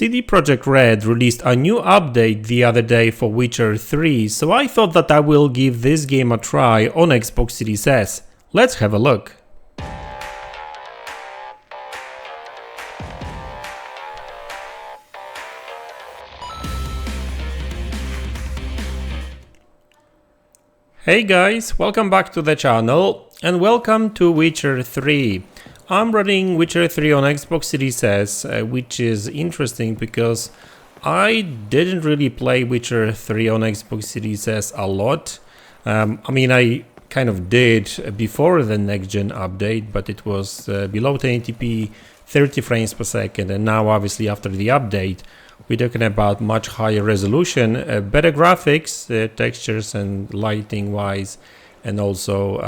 CD Projekt Red released a new update the other day for Witcher 3, so I thought that I will give this game a try on Xbox Series S. Let's have a look. Hey guys, welcome back to the channel and welcome to Witcher 3. I'm running Witcher 3 on Xbox Series S, which is interesting because I didn't really play Witcher 3 on Xbox Series S a lot. I kind of did before the next-gen update, but it was below 1080p, 30 frames per second, and now obviously after the update we're talking about much higher resolution, better graphics, textures and lighting wise, and also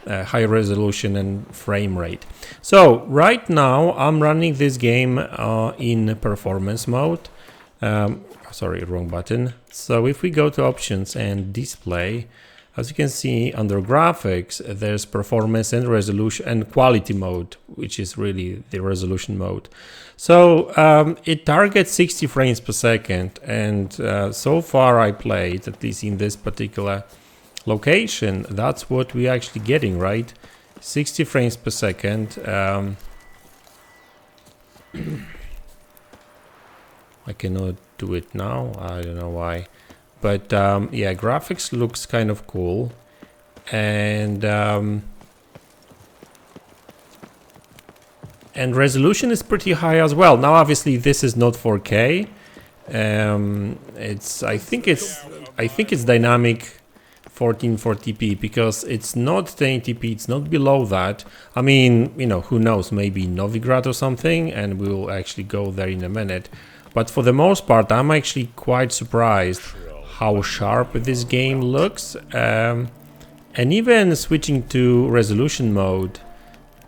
higher resolution and frame rate. So right now I'm running this game in performance mode. Sorry, wrong button. So if we go to options and display, as you can see under graphics, there's performance and resolution and quality mode, which is really the resolution mode. So it targets 60 frames per second, and so far I played, at least in this particular location, that's what we're actually getting, right? 60 frames per second. I cannot do it now, I don't know why. But yeah, graphics looks kind of cool, and resolution is pretty high as well. Now, obviously, this is not 4K. I think it's dynamic 1440p because it's not 1080p. It's not below that. I mean, you know, who knows? Maybe Novigrad or something, and we'll actually go there in a minute. But for the most part, I'm actually quite surprised how sharp this game looks, and even switching to resolution mode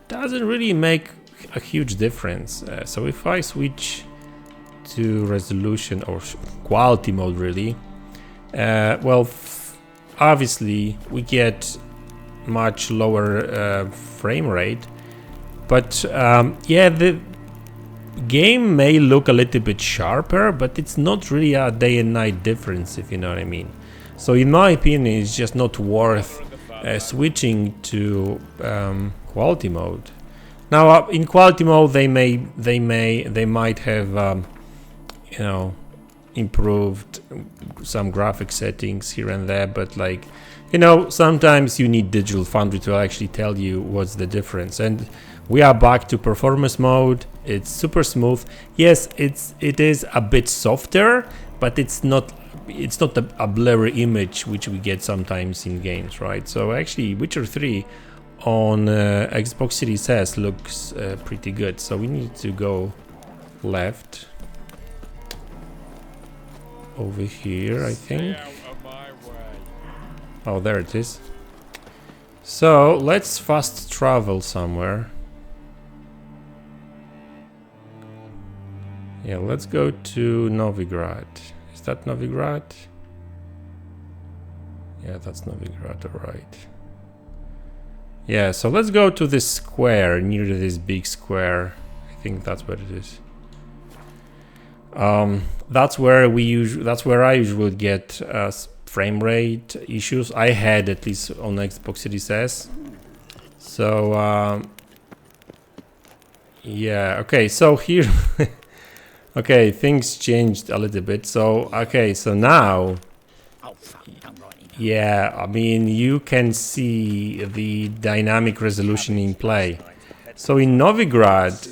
doesn't really make a huge difference. So if I switch to resolution or quality mode, really, well, obviously we get much lower frame rate, but yeah, the game may look a little bit sharper, but it's not really a day and night difference, if you know what I mean. So in my opinion, it's just not worth switching to quality mode. Now in quality mode they might have you know, improved some graphic settings here and there, but like, you know, sometimes you need Digital Foundry to actually tell you what's the difference. And we are back to performance mode. It's super smooth. Yes, it is a bit softer, but it's not a blurry image which we get sometimes in games, right? So actually Witcher 3 on Xbox Series S looks pretty good. So we need to go left over here, I think. Oh, there it is. So let's fast travel somewhere. Yeah, let's go to Novigrad. Is that Novigrad? Yeah, that's Novigrad, alright. Yeah, so let's go to this square, near this big square. I think that's what it is. That's where I usually get frame rate issues. I had, at least on Xbox Series S. So yeah, okay, so here okay, things changed a little bit. So okay, so now, yeah, I mean, you can see the dynamic resolution in play. So in Novigrad,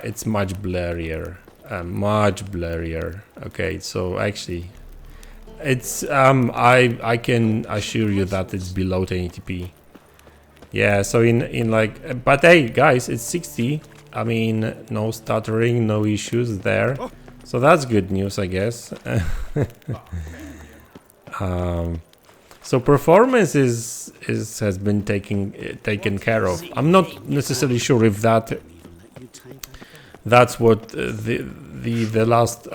it's much blurrier. Much blurrier. Okay, so actually it's I can assure you that it's below 1080p. Yeah, so in like, but hey guys, it's 60. I mean, no stuttering, no issues there, so that's good news, I guess. So performance has been taken care of. I'm not necessarily sure if that's what the last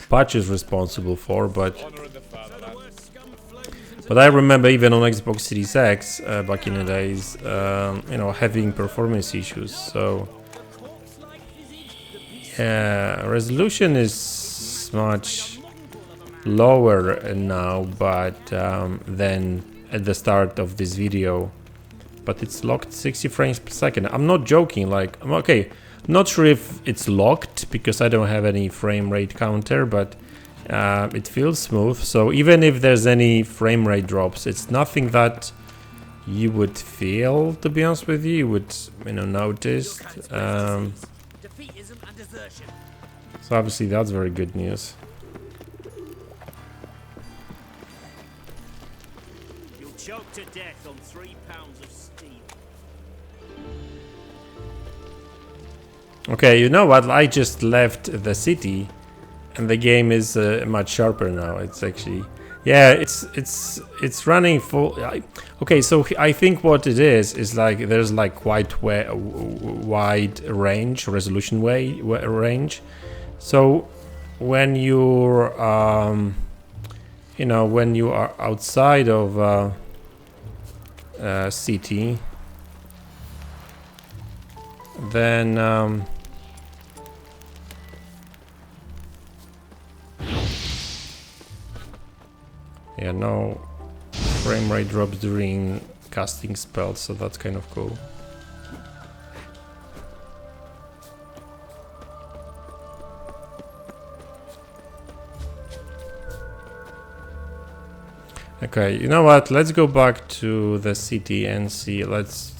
patch is responsible for, but I remember even on Xbox Series X back in the days, you know, having performance issues. So resolution is much lower now, but than at the start of this video. But it's locked 60 frames per second. I'm not joking. Like, I'm okay. Not sure if it's locked because I don't have any frame rate counter, but it feels smooth. So even if there's any frame rate drops, it's nothing that you would feel, to be honest with you. You would, notice. So obviously that's very good news. You'll choke to death on 3 pounds of steel. Okay, you know what? I just left the city, and the game is much sharper now. It's actually, yeah, it's running full. Okay, so I think what it is like there's like quite wide range, resolution range. So when you're, when you are outside of city, then yeah, no frame rate drops during casting spells, so that's kind of cool. Okay, you know what? Let's go back to the city and see. Let's,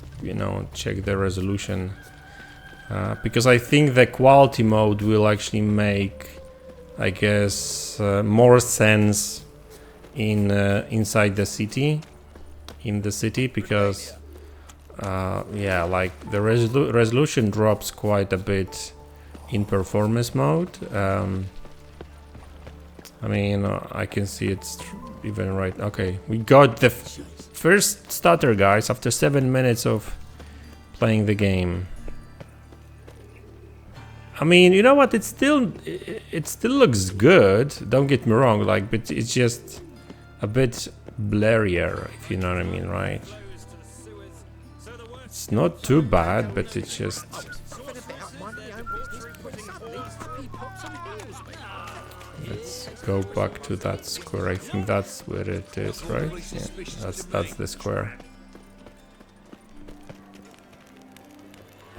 check the resolution. Because I think the quality mode will actually make, I guess, more sense in inside the city, because yeah, like the resolution drops quite a bit in performance mode. I mean, I can see it's even right. Okay, we got the first stutter, guys, after 7 minutes of playing the game. I mean, you know what? It still looks good. Don't get me wrong. Like, but it's just a bit blurrier, if you know what I mean, right? It's not too bad, but it's just. Let's go back to that square. I think that's where it is, right? Yeah, that's the square.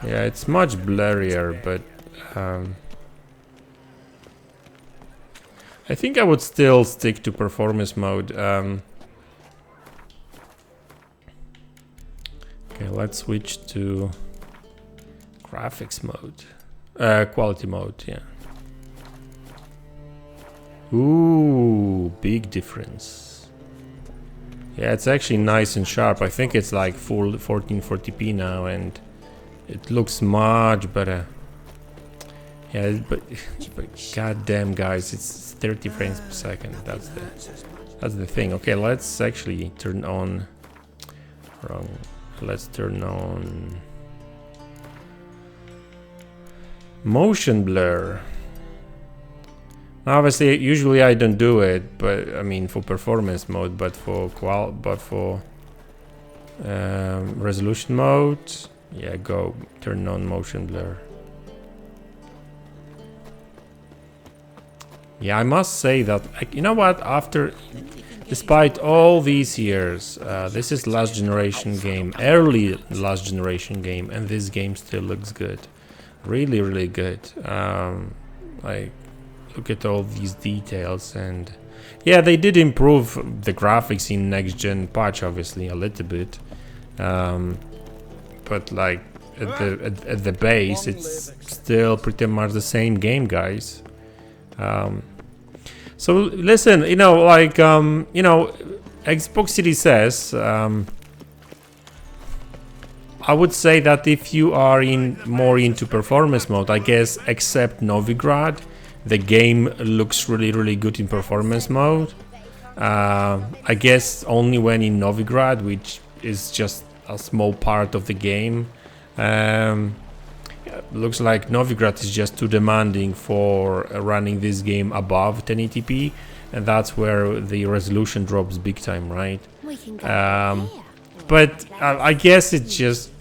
Yeah, it's much blurrier, but I think I would still stick to performance mode. Okay, let's switch to graphics mode. Quality mode, yeah. Ooh, big difference. Yeah, it's actually nice and sharp. I think it's like full 1440p now, and it looks much better. Yeah, but goddamn, guys, it's 30 frames per second. That's the thing. Okay, let's actually turn on. Wrong. Let's turn on motion blur. Obviously, usually I don't do it, but I mean for performance mode, but for resolution mode, yeah, go turn on motion blur. Yeah, I must say that, you know what, despite all these years, this is last generation game, early last generation game, and this game still looks good. Really, really good. Like, look at all these details, and yeah, they did improve the graphics in next gen patch, obviously, a little bit. But like, at the base, it's still pretty much the same game, guys. So listen, like, Xbox Series S, I would say that if you are more into performance mode, I guess, except Novigrad, the game looks really, really good in performance mode. I guess only when in Novigrad, which is just a small part of the game. Looks like Novigrad is just too demanding for running this game above 1080p, and that's where the resolution drops big time, right? But I guess it's just,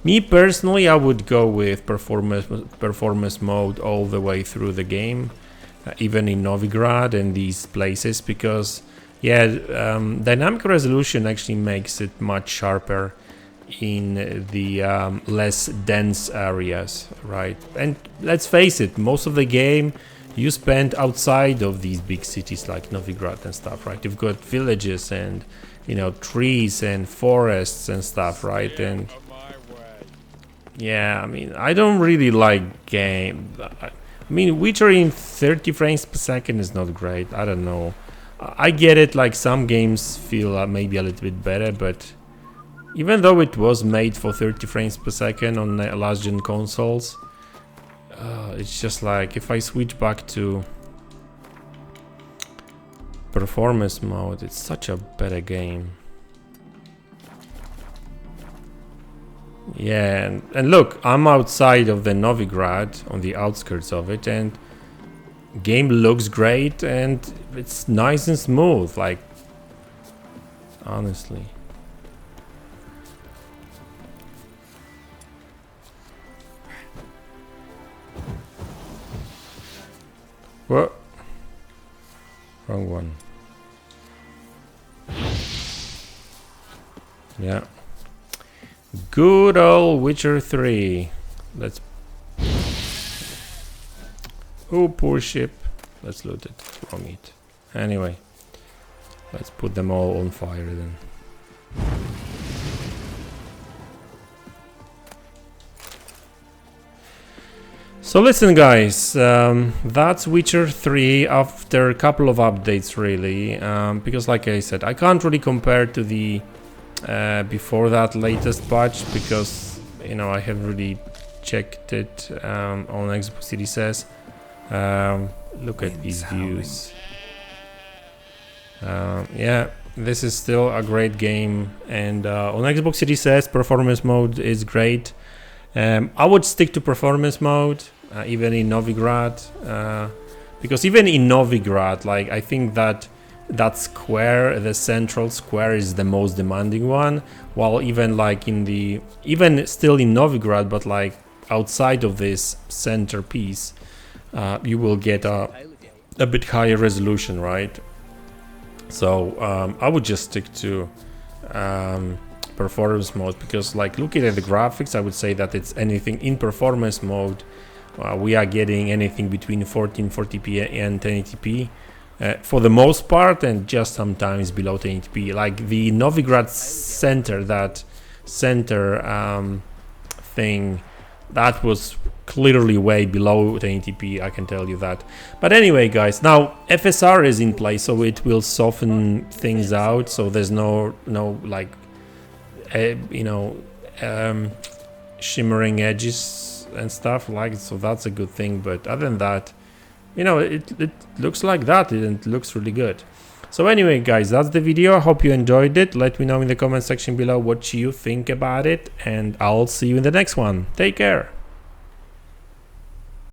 Me personally, I would go with performance mode all the way through the game, even in Novigrad and these places, because yeah, dynamic resolution actually makes it much sharper in the less dense areas, right? And let's face it, most of the game you spend outside of these big cities like Novigrad and stuff, right? You've got villages and, you know, trees and forests and stuff, right? And yeah, I mean, I don't really like game. I mean, Witcher in 30 frames per second is not great. I don't know. I get it, like some games feel maybe a little bit better, but even though it was made for 30 frames per second on last gen consoles, it's just like if I switch back to performance mode, it's such a better game. Yeah, and look, I'm outside of the Novigrad, on the outskirts of it, and game looks great and it's nice and smooth, like, honestly. What? Wrong one. Yeah. Good old Witcher 3. Let's... Oh, poor ship. Let's loot it. Wrong it. Anyway. Let's put them all on fire then. So listen guys, that's Witcher 3 after a couple of updates really, because like I said, I can't really compare to the before that latest patch, because, you know, I haven't really checked it on Xbox Series S. Look at these views. Yeah, this is still a great game, and on Xbox Series S performance mode is great. I would stick to performance mode even in Novigrad, because even in Novigrad, like, I think that square, the central square, is the most demanding one, while even like even still in Novigrad, but like outside of this centerpiece, you will get a bit higher resolution, right? So I would just stick to performance mode, because like looking at the graphics, I would say that it's anything in performance mode. We are getting anything between 1440p and 1080p for the most part, and just sometimes below 1080p. Like the Novigrad center, that center thing, that was clearly way below 1080p, I can tell you that. But anyway guys, now FSR is in place, so it will soften things out, so there's no like you know, shimmering edges and stuff like, so that's a good thing. But other than that, you know, it looks like that, and it looks really good. So anyway guys, that's the video. I hope you enjoyed it. Let me know in the comment section below what you think about it, and I'll see you in the next one. Take care.